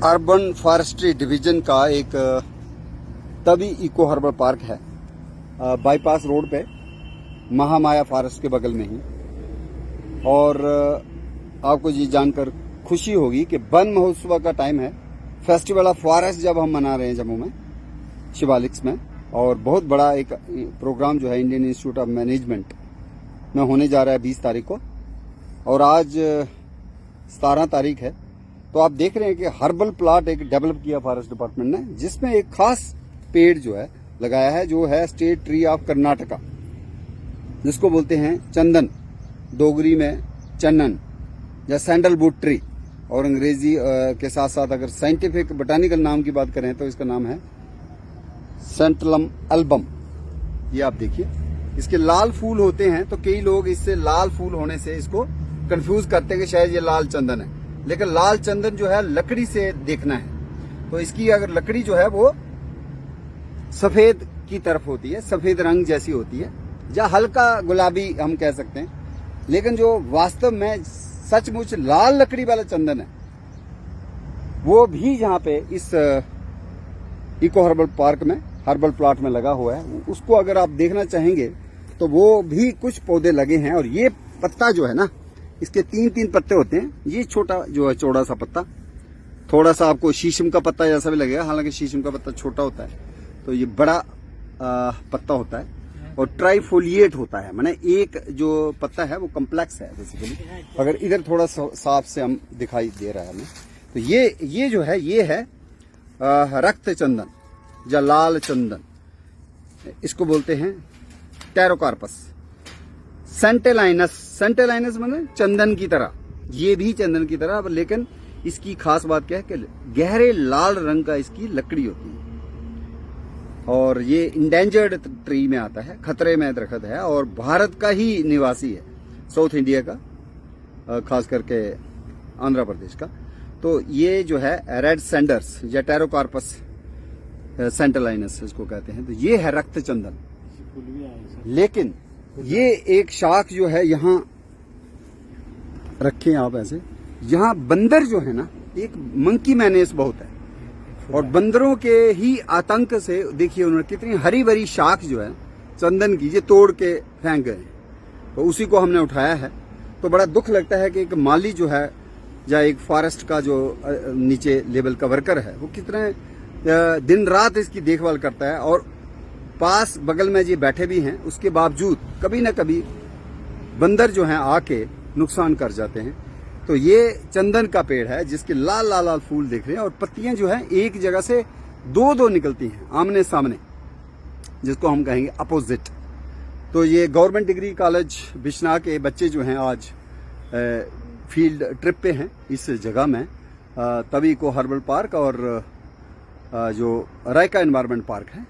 Urban forestry division का एक Tawi eco herbal park है, बाईपास रोड पे, महामाया फॉरेस्ट के बगल में ही। और आपको ये जानकर खुशी होगी कि वन महोत्सव का टाइम है, फेस्टिवल ऑफ फॉरेस्ट जब हम मना रहे हैं जम्मू में, शिवालिक्स में। और बहुत बड़ा एक प्रोग्राम जो है इंडियन इंस्टीट्यूट ऑफ मैनेजमेंट में होने जा रहा है 20 तारीख को, और आज 17 तारीख है। तो आप देख रहे हैं कि हर्बल प्लॉट एक डेवलप किया फॉरेस्ट डिपार्टमेंट ने, जिसमें एक खास पेड़ जो है लगाया है, जो है स्टेट ट्री ऑफ कर्नाटका, जिसको बोलते हैं चंदन, डोगरी में चन्नन या सैंडलवुड ट्री, और अंग्रेजी के साथ साथ अगर साइंटिफिक बोटानिकल नाम की बात करें तो इसका नाम है सेंटलम एल्बम। ये आप देखिए, इसके लाल फूल होते हैं, तो कई लोग इससे लाल फूल होने से इसको कंफ्यूज करते हैं कि शायद ये लाल चंदन है, लेकिन लाल चंदन जो है लकड़ी से देखना है। तो इसकी अगर लकड़ी जो है वो सफेद की तरफ होती है, सफेद रंग जैसी होती है, या हल्का गुलाबी हम कह सकते हैं। लेकिन जो वास्तव में सचमुच लाल लकड़ी वाला चंदन है, वो भी यहाँ पे इस इको हर्बल पार्क में, हर्बल प्लॉट में लगा हुआ है। उसको अगर आप देखना चाहेंगे तो वो भी कुछ पौधे लगे हैं। और ये पत्ता जो है ना, इसके 3-3 पत्ते होते हैं। ये छोटा जो है चौड़ा सा पत्ता, थोड़ा सा आपको शीशम का पत्ता जैसा भी लगेगा, हालांकि शीशम का पत्ता छोटा होता है, तो ये बड़ा पत्ता होता है और ट्राइफोलिएट होता है। माने एक जो पत्ता है वो कम्प्लेक्स है बेसिकली। अगर इधर थोड़ा साफ से हम दिखाई दे रहा है हमें, तो ये जो है, ये है रक्त चंदन या लाल चंदन, इसको बोलते हैं टेरोकार्पस। सेंटेलाइनस माने चंदन की तरह, ये भी चंदन की तरह, लेकिन इसकी खास बात क्या है कि गहरे लाल रंग का इसकी लकड़ी होती है। और ये इंडेंजर्ड ट्री में आता है, खतरे में दरख्त है, और भारत का ही निवासी है, साउथ इंडिया का, खास करके आंध्र प्रदेश का। तो ये जो है रेड सैंडर्स या टेरोकार्पस सेंटेलाइनस इसको कहते हैं। तो ये है रक्त चंदन। लेकिन ये एक शाख जो है, यहाँ रखें आप ऐसे, यहाँ बंदर जो है ना, एक मंकी मैनेस बहुत है, और बंदरों के ही आतंक से देखिए उन्होंने कितनी हरी भरी शाख जो है चंदन की, ये तोड़ के फेंक गए। तो उसी को हमने उठाया है। तो बड़ा दुख लगता है कि एक माली जो है, या एक फॉरेस्ट का जो नीचे लेवल का वर्कर है, वो कितने दिन रात इसकी देखभाल करता है, और पास बगल में ये बैठे भी हैं, उसके बावजूद कभी ना कभी बंदर जो हैं आके नुकसान कर जाते हैं। तो ये चंदन का पेड़ है, जिसके लाल लाल लाल फूल देख रहे हैं, और पत्तियां जो हैं एक जगह से दो निकलती हैं आमने सामने, जिसको हम कहेंगे अपोजिट। तो ये गवर्नमेंट डिग्री कॉलेज बिश्नाह के बच्चे जो हैं आज फील्ड ट्रिप पे हैं इस जगह में, तवी को हर्बल पार्क और जो रायका एनवायरमेंट पार्क है,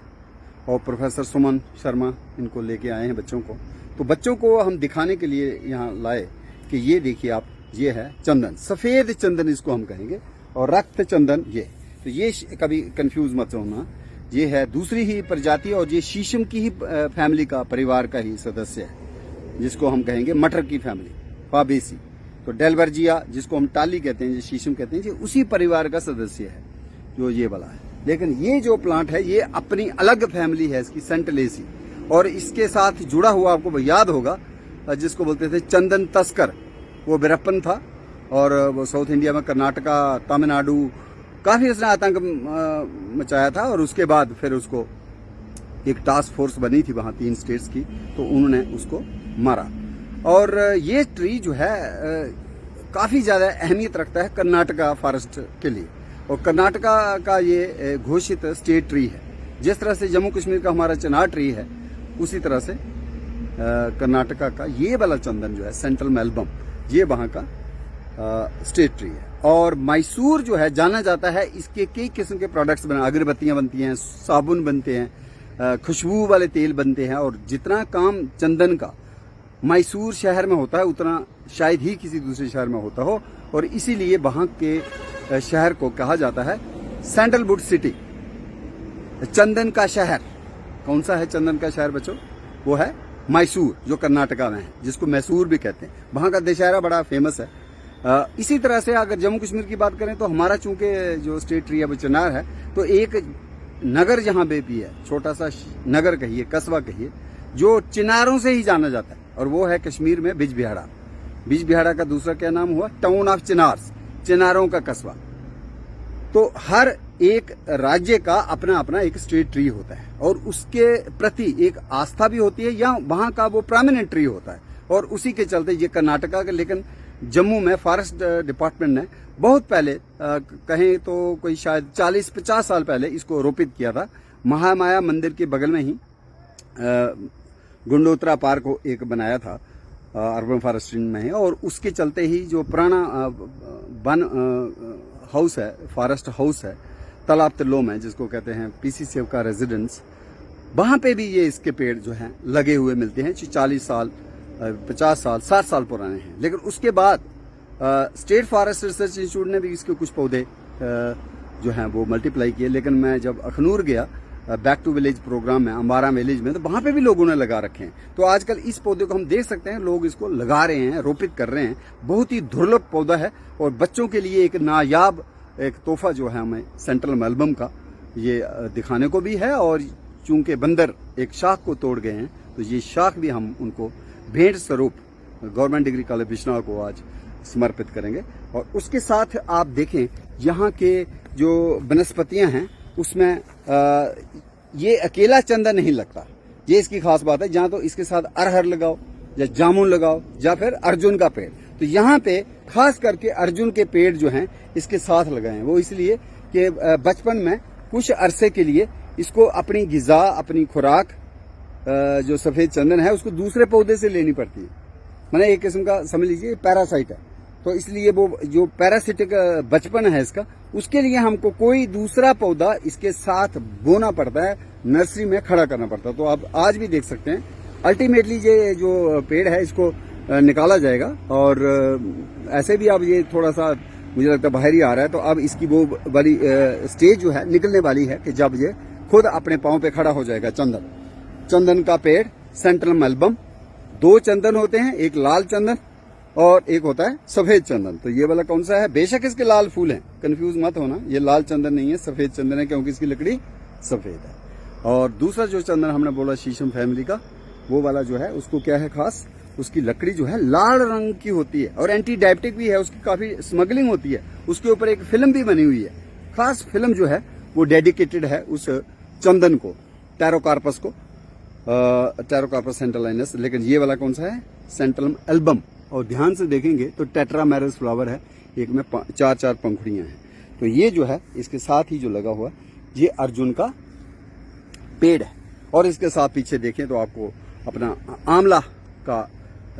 और प्रोफेसर सुमन शर्मा इनको लेके आए हैं बच्चों को। तो बच्चों को हम दिखाने के लिए यहाँ लाए कि ये देखिए आप, ये है चंदन, सफेद चंदन इसको हम कहेंगे, और रक्त चंदन ये। तो ये कभी कंफ्यूज मत होना, ये है दूसरी ही प्रजाति, और ये शीशम की ही फैमिली का, परिवार का ही सदस्य है, जिसको हम कहेंगे मटर की फैमिली, फाबेसी। तो डेलवर्जिया, जिसको हम टाली कहते हैं, जो शीशम कहते हैं, ये उसी परिवार का सदस्य है जो ये वाला है। लेकिन ये जो प्लांट है, ये अपनी अलग फैमिली है इसकी, सेंटलेसी। और इसके साथ जुड़ा हुआ आपको याद होगा, जिसको बोलते थे चंदन तस्कर, वो वीरप्पन था, और वो साउथ इंडिया में कर्नाटका, तमिलनाडु, काफी उसने आतंक मचाया था। और उसके बाद फिर उसको एक टास्क फोर्स बनी थी वहां 3 स्टेट्स की, तो उन्होंने उसको मारा। और ये ट्री जो है काफी ज्यादा अहमियत रखता है कर्नाटका फॉरेस्ट के लिए, और कर्नाटका का ये घोषित स्टेट ट्री है। जिस तरह से जम्मू कश्मीर का हमारा चिनार ट्री है, उसी तरह से कर्नाटका का ये वाला चंदन जो है सेंट्रल एल्बम, ये वहां का स्टेट ट्री है। और मैसूर जो है जाना जाता है, इसके कई किस्म के प्रोडक्ट्स बना, अगरबत्तियां बनती हैं, साबुन बनते हैं, खुशबू वाले तेल बनते हैं, और जितना काम चंदन का मैसूर शहर में होता है, उतना शायद ही किसी दूसरे शहर में होता हो। और इसीलिए वहां के शहर को कहा जाता है सैंडलवुड सिटी, चंदन का शहर। कौन सा है चंदन का शहर बच्चों? वो है मैसूर, जो कर्नाटका में है, जिसको मैसूर भी कहते हैं। वहां का दशहरा बड़ा फेमस है, इसी तरह से अगर जम्मू कश्मीर की बात करें तो हमारा चूंकि जो स्टेट ट्री है वो चिनार है, तो एक नगर जहां पे भी है, छोटा सा नगर कहिए, कस्बा कहिए, जो चिनारों से ही जाना जाता है, और वो है कश्मीर में बिजबिहाड़ा। बिजबिहाड़ा का दूसरा क्या नाम हुआ? टाउन ऑफ चिनार्स, चिनारों का कस्बा। तो हर एक राज्य का अपना अपना एक स्टेट ट्री होता है, और उसके प्रति एक आस्था भी होती है, या वहां का वो प्रोमिनेंट ट्री होता है, और उसी के चलते ये कर्नाटका का, लेकिन जम्मू में फॉरेस्ट डिपार्टमेंट ने बहुत पहले कहें तो कोई शायद 40-50 साल पहले इसको रोपित किया था। महामाया मंदिर के बगल में ही गुंडोत्रा पार्क एक बनाया था, अर्बन फॉरेस्ट्री में है, और उसके चलते ही जो पुराना वन हाउस है, फॉरेस्ट हाउस है तालाब तिल्लो में, जिसको कहते हैं पीसी सेव का रेजिडेंस, वहां पे भी ये इसके पेड़ जो हैं लगे हुए मिलते हैं। 40 साल, 50 साल, 60 साल पुराने हैं। लेकिन उसके बाद स्टेट फॉरेस्ट रिसर्च इंस्टीट्यूट ने भी इसके कुछ पौधे जो हैं वो मल्टीप्लाई किए। लेकिन मैं जब अखनूर गया बैक टू विलेज प्रोग्राम में, अंबारा विलेज में, तो वहां पे भी लोगों ने लगा रखे हैं। तो आजकल इस पौधे को हम देख सकते हैं, लोग इसको लगा रहे हैं, रोपित कर रहे हैं। बहुत ही दुर्लभ पौधा है, और बच्चों के लिए एक नायाब एक तोहफा जो है हमें सेंट्रल मेलबम का ये दिखाने को भी है। और चूंकि बंदर एक शाख को तोड़ गए हैं, तो ये शाख भी हम उनको भेंट स्वरूप गवर्नमेंट डिग्री कॉलेज बिश्नौर को आज समर्पित करेंगे। और उसके साथ आप देखें यहाँ के जो वनस्पतियां हैं उसमें ये अकेला चंदन नहीं लगता, ये इसकी खास बात है। जहां तो इसके साथ अरहर लगाओ, या जामुन लगाओ, या फिर अर्जुन का पेड़। तो यहाँ पे खास करके अर्जुन के पेड़ जो हैं इसके साथ लगाए हैं, वो इसलिए कि बचपन में कुछ अरसे के लिए इसको अपनी गिजा, अपनी खुराक जो सफेद चंदन है उसको दूसरे पौधे से लेनी पड़ती है। मैंने एक किस्म का समझ लीजिए पैरासाइट है, तो इसलिए वो जो पैरासिटिक बचपन है इसका, उसके लिए हमको कोई दूसरा पौधा इसके साथ बोना पड़ता है, नर्सरी में खड़ा करना पड़ता है। तो आप आज भी देख सकते हैं अल्टीमेटली ये जो पेड़ है इसको निकाला जाएगा। और ऐसे भी अब ये थोड़ा सा मुझे लगता है बाहर ही आ रहा है, तो अब इसकी वो वाली स्टेज जो है निकलने वाली है कि जब ये खुद अपने पांव पे खड़ा हो जाएगा। चंदन का पेड़, सेंट्रल मेलबम। 2 चंदन होते हैं, एक लाल चंदन और एक होता है सफेद चंदन। तो ये वाला कौन सा है? बेशक इसके लाल फूल हैं, कंफ्यूज मत होना, ये लाल चंदन नहीं है, सफेद चंदन है, क्योंकि इसकी लकड़ी सफेद है। और दूसरा जो चंदन हमने बोला शीशम फैमिली का, वो वाला जो है उसको क्या है खास, उसकी लकड़ी जो है लाल रंग की होती है, और एंटी डायबिटिक भी है, उसकी काफी स्मगलिंग होती है। उसके ऊपर एक फिल्म भी बनी हुई है, खास फिल्म जो है वो डेडिकेटेड है उस चंदन को, टेरोकार्पस को, टेरोकार्पस सेंट्रलाइनस। लेकिन ये वाला कौन सा है? Central album. और ध्यान से देखेंगे तो टेट्रामेरस फ्लावर है, एक में 4-4 पंखुड़ियां हैं। तो ये जो है इसके साथ ही जो लगा हुआ ये अर्जुन का पेड़ है। और इसके साथ पीछे देखें तो आपको अपना आंवला का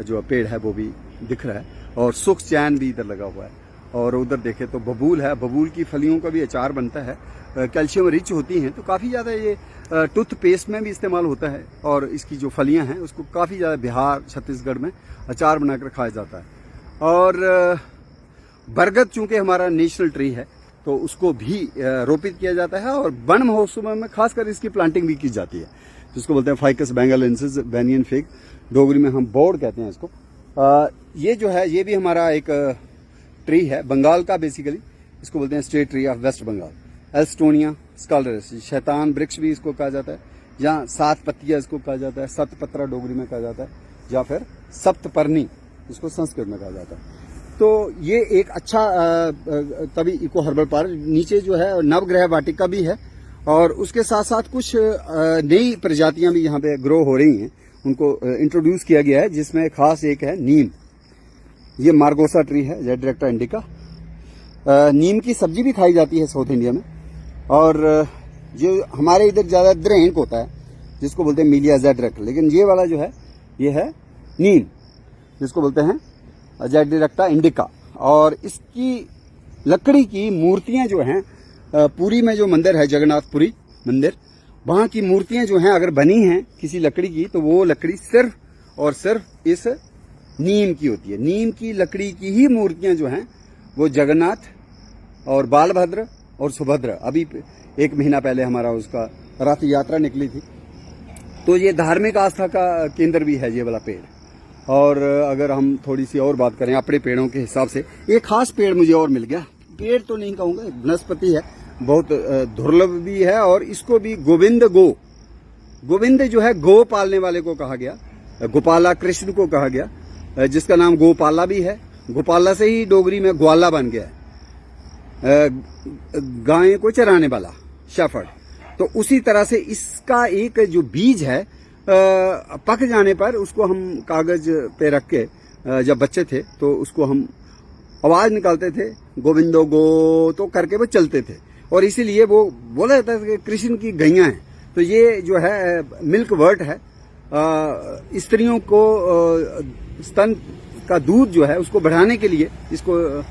जो पेड़ है वो भी दिख रहा है, और सुख चैन भी इधर लगा हुआ है। और उधर देखें तो बबूल है, बबूल की फलियों का भी अचार बनता है, कैल्शियम रिच होती हैं, तो काफ़ी ज़्यादा ये टूथपेस्ट में भी इस्तेमाल होता है। और इसकी जो फलियां हैं उसको काफ़ी ज़्यादा बिहार, छत्तीसगढ़ में अचार बनाकर खाया जाता है। और बरगद चूंकि हमारा नेशनल ट्री है, तो उसको भी रोपित किया जाता है, और वन महोत्सव में खासकर इसकी प्लांटिंग भी की जाती है, जिसको बोलते हैं ficus benghalensis banyan fig, Dogri में हम बोर्ड कहते हैं इसको। ये जो है ये भी हमारा एक ट्री है, बंगाल का, बेसिकली इसको बोलते हैं state tree of West Bengal. Alstonia scholaris, शैतान वृक्ष भी इसको कहा जाता है, या 7 पत्तियां इसको कहा जाता है, 7 पत्रा डोगरी में कहा जाता है, या फिर सप्तपर्णी इसको संस्कृत में कहा जाता है। तो ये एक अच्छा तभी इको हर्बल पार्क, नीचे जो है नवग्रह वाटिका भी है, और उसके साथ साथ कुछ नई प्रजातियां भी यहाँ पे ग्रो हो रही हैं, उनको इंट्रोड्यूस किया गया है, जिसमें खास एक है नीम। ये मार्गोसा ट्री है, जेड इंडिका। नीम की सब्जी भी खाई जाती है साउथ इंडिया में। और जो हमारे इधर ज्यादा द्रेंक होता है, जिसको बोलते हैं मीलिया जेड, लेकिन ये वाला जो है ये है नीम, जिसको बोलते हैं जेड इंडिका। और इसकी लकड़ी की मूर्तियां जो हैं, पुरी में जो मंदिर है, जगन्नाथपुरी मंदिर, वहां की मूर्तियां जो हैं अगर बनी हैं किसी लकड़ी की, तो वो लकड़ी सिर्फ और सिर्फ इस नीम की होती है। नीम की लकड़ी की ही मूर्तियां जो हैं वो जगन्नाथ और बालभद्र और सुभद्र, अभी 1 महीना पहले हमारा उसका रथ यात्रा निकली थी, तो ये धार्मिक आस्था का केंद्र भी है ये वाला पेड़। और अगर हम थोड़ी सी और बात करें अपने पेड़ों के हिसाब से, एक खास पेड़ मुझे और मिल गया। पेड़ तो नहीं कहूँगा, वनस्पति है, बहुत दुर्लभ भी है, और इसको भी गोविंद जो है गो पालने वाले को कहा गया, गोपाला कृष्ण को कहा गया, जिसका नाम गोपाला भी है। गोपाला से ही डोगरी में ग्वाला बन गया है, गाय को चराने वाला, शेफर्ड। तो उसी तरह से इसका एक जो बीज है पक जाने पर उसको हम कागज पे रख के, जब बच्चे थे तो उसको हम आवाज निकालते थे, गोविंदो गो तो करके वो चलते थे, और इसीलिए वो बोला जाता है कि कृष्ण की गैया हैं। तो ये जो है मिल्क वर्ट है, स्त्रियों को स्तन का दूध जो है उसको बढ़ाने के लिए इसको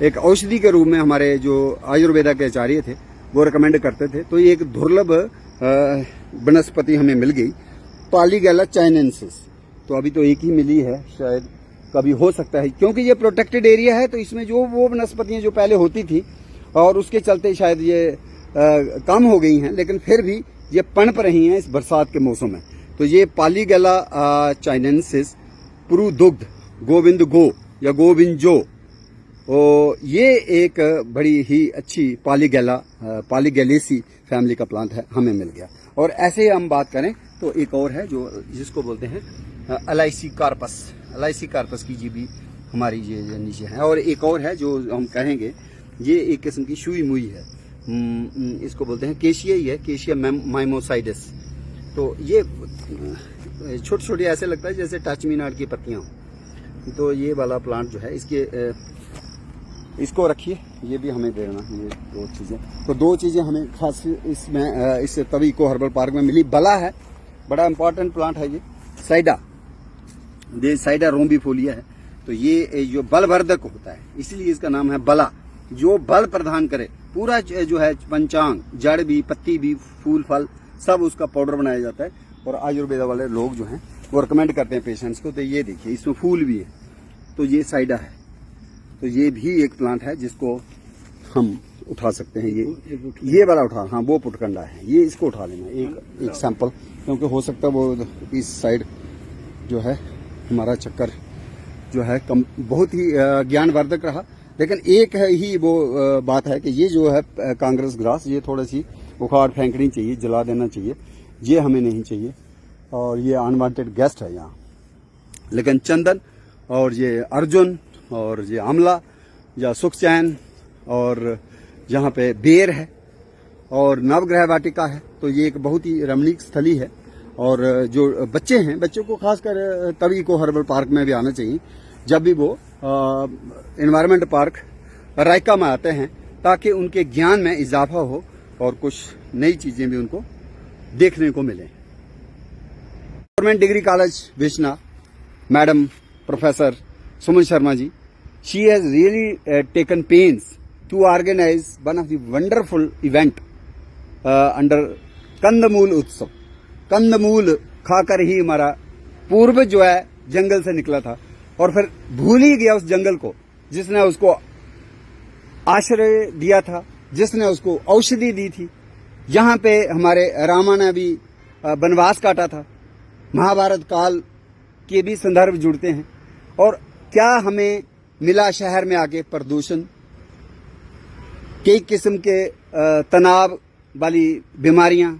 एक औषधि के रूप में हमारे जो आयुर्वेदा के आचार्य थे वो रिकमेंड करते थे। तो ये एक दुर्लभ वनस्पति हमें मिल गई, पॉलीगैला चाइनेंसिस। तो अभी तो एक ही मिली है, शायद कभी हो सकता है, क्योंकि ये प्रोटेक्टेड एरिया है, तो इसमें जो वो वनस्पतियां जो पहले होती थी और उसके चलते शायद ये कम हो गई हैं, लेकिन फिर भी ये पनप रही हैं इस बरसात के मौसम में। तो ये पॉलीगैला चाइनेंसिस पुरुदुग्ध गोविंद गो या गोविंजो, ये एक बड़ी ही अच्छी पॉलीगैलेसी फैमिली का प्लांट है, हमें मिल गया। और ऐसे ही हम बात करें तो एक और है जो जिसको बोलते हैं एलाइसी कार्पस की जी भी हमारी ये नीचे है। और एक और है जो हम कहेंगे ये एक किस्म की शुई मुई है, इसको बोलते हैं केशिया ही है, केशिया माइमोसाइडस। तो ये छोटे छोटे ऐसे लगता है जैसे टच मीनार की पत्तियां हो। तो ये वाला प्लांट जो है इसको रखिए, ये भी हमें देना, ये दो चीज़ें। तो दो चीज़ें हमें खास इसमें इस तभी को हर्बल पार्क में मिली। बला है, बड़ा इंपॉर्टेंट प्लांट है ये साइडा रोम्बिफोलिया है। तो ये जो बलवर्धक होता है इसलिए इसका नाम है बला, जो बल प्रदान करे। पूरा जो है पंचांग, जड़ भी, पत्ती भी, फूल फल सब उसका पाउडर बनाया जाता है, और आयुर्वेदा वाले लोग जो हैं वो रिकमेंड करते हैं पेशेंट्स को। तो ये देखिए इसमें फूल भी है, तो ये साइडा है। तो ये भी एक प्लांट है जिसको हम उठा सकते हैं। ये वाला उठा, हाँ वो पुटकंडा है, ये इसको उठा लेना एक सैंपल, क्योंकि हो सकता है वो इस साइड जो है हमारा चक्कर जो है कम बहुत ही ज्ञानवर्धक रहा। लेकिन एक है ही वो बात है कि ये जो है कांग्रेस ग्रास, ये थोड़ी सी उखाड़ फेंकनी चाहिए, जला देना चाहिए, ये हमें नहीं चाहिए, और ये अनवांटेड गेस्ट है यहाँ। लेकिन चंदन और ये अर्जुन और ये आंवला या सुखचैन और यहाँ पे बेर है और नवग्रह वाटिका है, तो ये एक बहुत ही रमणीक स्थली है। और जो बच्चे हैं, बच्चों को खासकर तभी को हर्बल पार्क में भी आना चाहिए जब भी वो एनवायरनमेंट पार्क रायका में आते हैं, ताकि उनके ज्ञान में इजाफा हो और कुछ नई चीजें भी उनको देखने को मिले। Government degree college Vishwanath, madam professor Suman Sharma ji, she has really taken pains to organize one of the wonderful event under कंदमूल उत्सव। कंदमूल खाकर ही हमारा पूर्वज जो है जंगल से निकला था, और फिर भूल ही गया उस जंगल को जिसने उसको आश्रय दिया था, जिसने उसको औषधि दी थी। यहाँ पे हमारे रामा ने भी वनवास काटा था, महाभारत काल के भी संदर्भ जुड़ते हैं। और क्या हमें मिला शहर में आके? प्रदूषण, कई किस्म के तनाव वाली बीमारियां,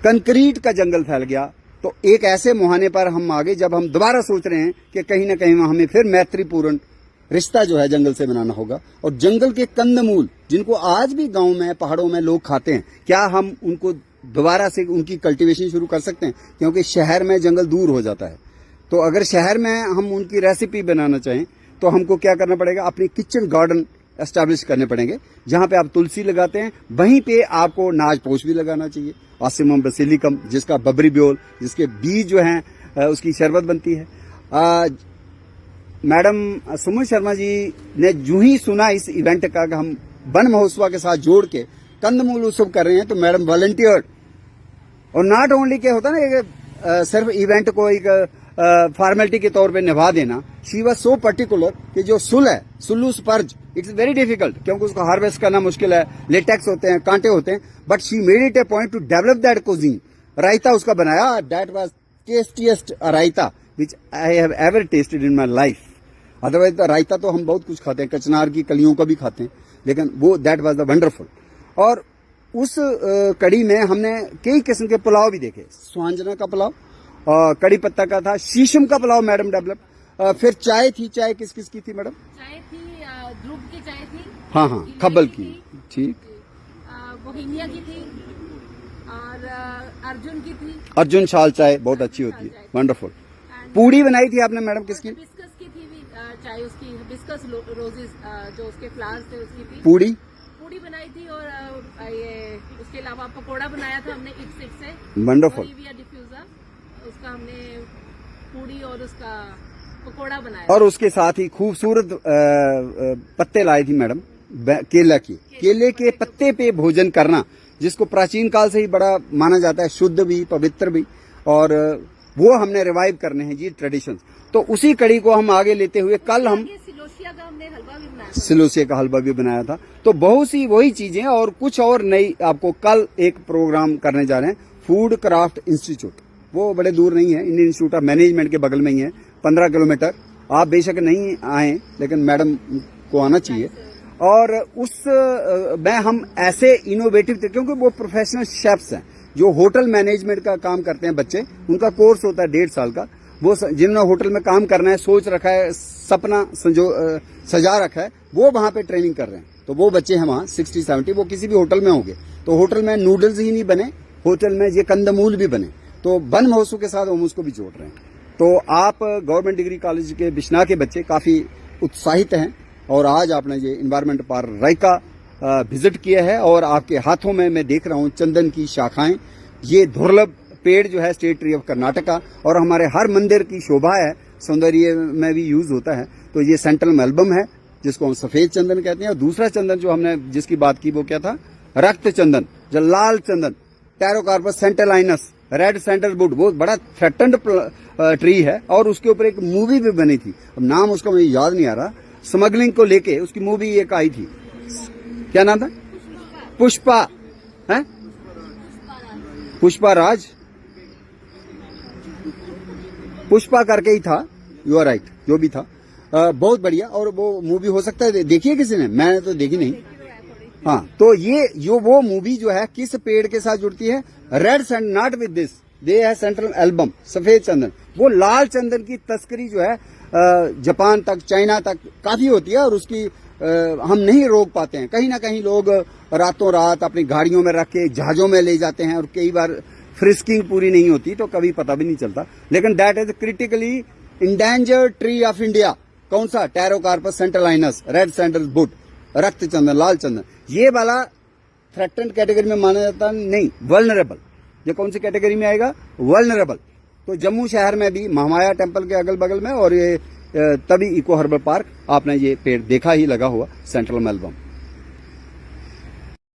कंक्रीट का जंगल फैल गया। तो एक ऐसे मुहाने पर हम आगे जब हम दोबारा सोच रहे हैं कि कहीं ना कहीं हमें फिर मैत्रीपूर्ण रिश्ता जो है जंगल से बनाना होगा, और जंगल के कंदमूल जिनको आज भी गांव में, पहाड़ों में लोग खाते हैं, क्या हम उनको दोबारा से उनकी कल्टीवेशन शुरू कर सकते हैं? क्योंकि शहर में जंगल दूर हो जाता है। तो अगर शहर में हम उनकी रेसिपी बनाना चाहें तो हमको क्या करना पड़ेगा? अपने किचन गार्डन एस्टैब्लिश करने पड़ेंगे, जहां पे आप तुलसी लगाते हैं वहीं पे आपको नाजपोश भी लगाना चाहिए, ऑसिमम बेसिलिकम, जिसका बबरी ब्योल, जिसके बीज जो हैं उसकी शरबत बनती है। मैडम सुमन शर्मा जी ने जो ही सुना इस इवेंट का कि हम वन महोत्सव के साथ जोड़ के कंदमूल उत्सव कर रहे हैं, तो मैडम वॉलंटियर, और नॉट ओनली क्या होता ना सिर्फ इवेंट को एक फॉर्मेलिटी के तौर पे निभा देना। शी वॉज सो पर्टिकुलर कि जो सुल है, Sulu splurge, it's very difficult, क्योंकि उसको हार्वेस्ट करना मुश्किल है, लेटेक्स होते हैं, कांटे होते हैं, but she made it a point to develop that cuisine. रायता उसका बनाया, that was tastiest raita which I have ever tasted in my life. Otherwise रायता तो हम बहुत कुछ खाते हैं, कचनार की कलियों का भी खाते हैं, लेकिन वो दैट वाज द वंडरफुल। और उस कड़ी में हमने कई किस्म के पुलाव भी देखे, स्वांजना का पुलाव, कड़ी पत्ता का था, शीशम का पुलाव मैडम डेवलप, फिर चाय थी। चाय किस किस की थी मैडम? चाय थी ध्रुव की चाय थी, हाँ हाँ, खब्बल की, ठीक, बोहेमिया की थी, और अर्जुन की थी। अर्जुन शाल चाय बहुत अच्छी होती है, वंडरफुल। पूड़ी बनाई थी आपने मैडम किसकी? हिबिस्कस की थी भी चाय, उसकी हिबिस्कस रोजेस जो उसके फ्लावर्स थे उसकी थी। पूड़ी बनाई थी, और ये उसके अलावा पकोड़ा बनाया था हमने ईट से, वंडरफुल, डिफ्यूजर, उसका हमने पूड़ी और उसका पकोड़ा बनाया। और उसके साथ ही खूबसूरत पत्ते लाए थी मैडम केला की। केले के पत्ते पे भोजन करना, जिसको प्राचीन काल से ही बड़ा माना जाता है, शुद्ध भी पवित्र भी, और वो हमने रिवाइव करने हैं जी ट्रेडिशंस। तो उसी कड़ी को हम आगे लेते हुए कल हम सिलोसिया का हमने हलवा भी बनाया, सिलोसिया का हलवा भी बनाया था। तो बहुत सी वही चीजें और कुछ और नई आपको कल एक प्रोग्राम करने जा रहे हैं, फूड क्राफ्ट इंस्टीट्यूट। वो बड़े दूर नहीं है, इंडियन इंस्टीट्यूट ऑफ मैनेजमेंट के बगल में ही है, 15 किलोमीटर। आप बेशक नहीं आए, लेकिन मैडम को आना चाहिए। और उस में हम ऐसे इनोवेटिव थे, क्योंकि वो प्रोफेशनल शेफ्स हैं जो होटल मैनेजमेंट का काम करते हैं बच्चे, उनका कोर्स होता है 1.5 साल का। वो जिन्होंने होटल में काम करना है, सोच रखा है, सपना सजा रखा है, वो वहां पे ट्रेनिंग कर रहे हैं। तो वो बच्चे हैं वहां 60-70, वो किसी भी होटल में होंगे। तो होटल में नूडल्स ही नहीं बने, होटल में ये कंदमूल भी बने। तो वन महोत्सव के साथ हम उसको भी जोड़ रहे हैं। तो आप गवर्नमेंट डिग्री कॉलेज के बिश्ना के बच्चे काफी उत्साहित हैं, और आज आपने ये इन्वायरमेंट पार्क रायका विजिट किया है, और आपके हाथों में मैं देख रहा हूं चंदन की शाखाएं। ये दुर्लभ पेड़ जो है स्टेट ट्री ऑफ कर्नाटका, और हमारे हर मंदिर की शोभा है, सौंदर्य में भी यूज होता है। तो ये सेंट्रल एल्बम है, जिसको हम सफेद चंदन कहते हैं। और दूसरा चंदन जो हमने जिसकी बात की वो क्या था? रक्त चंदन, जो लाल चंदन, टेरोकार्पस सेंटेलाइनस, रेड सैंडलवुड, वो बड़ा थ्रेटन्ड ट्री है, और उसके ऊपर एक मूवी भी बनी थी। अब नाम उसका मुझे याद नहीं आ रहा, स्मगलिंग को लेके उसकी मूवी एक आई थी, क्या नाम था? पुष्पा है, पुष्पा राज, पुष्पा करके ही था, यू आर राइट, जो भी था बहुत बढ़िया। और वो मूवी हो सकता है देखिए किसी ने, मैंने तो देखी नहीं। हाँ, तो ये जो वो मूवी जो है किस पेड़ के साथ जुड़ती है? Red sand, not with this, दे है सेंट्रल एल्बम, सफेद चंदन। वो लाल चंदन की तस्करी जो है जापान तक, चाइना तक काफी होती है, और उसकी हम नहीं रोक पाते हैं। कहीं ना कहीं लोग रातों रात अपनी गाड़ियों में रख के जहाजों में ले जाते हैं, और कई बार फ्रिस्किंग पूरी नहीं होती तो कभी पता भी नहीं चलता। लेकिन that is critically endangered tree of India. कौन सा? टेरोकार्पस सेंटेलाइनस, रेड सैंडलवुड, रक्त चंदन, लाल चंदन। ये वाला थ्रेटन्ड कैटेगरी में माना जाता नहीं, वल्नरेबल। ये कौन सी कैटेगरी में आएगा? वल्नरेबल। तो जम्मू शहर में भी महामाया टेम्पल के अगल बगल में, और ये तभी इको हर्बल पार्क आपने ये पेड़ देखा ही लगा हुआ, सेंट्रल मेलबर्न।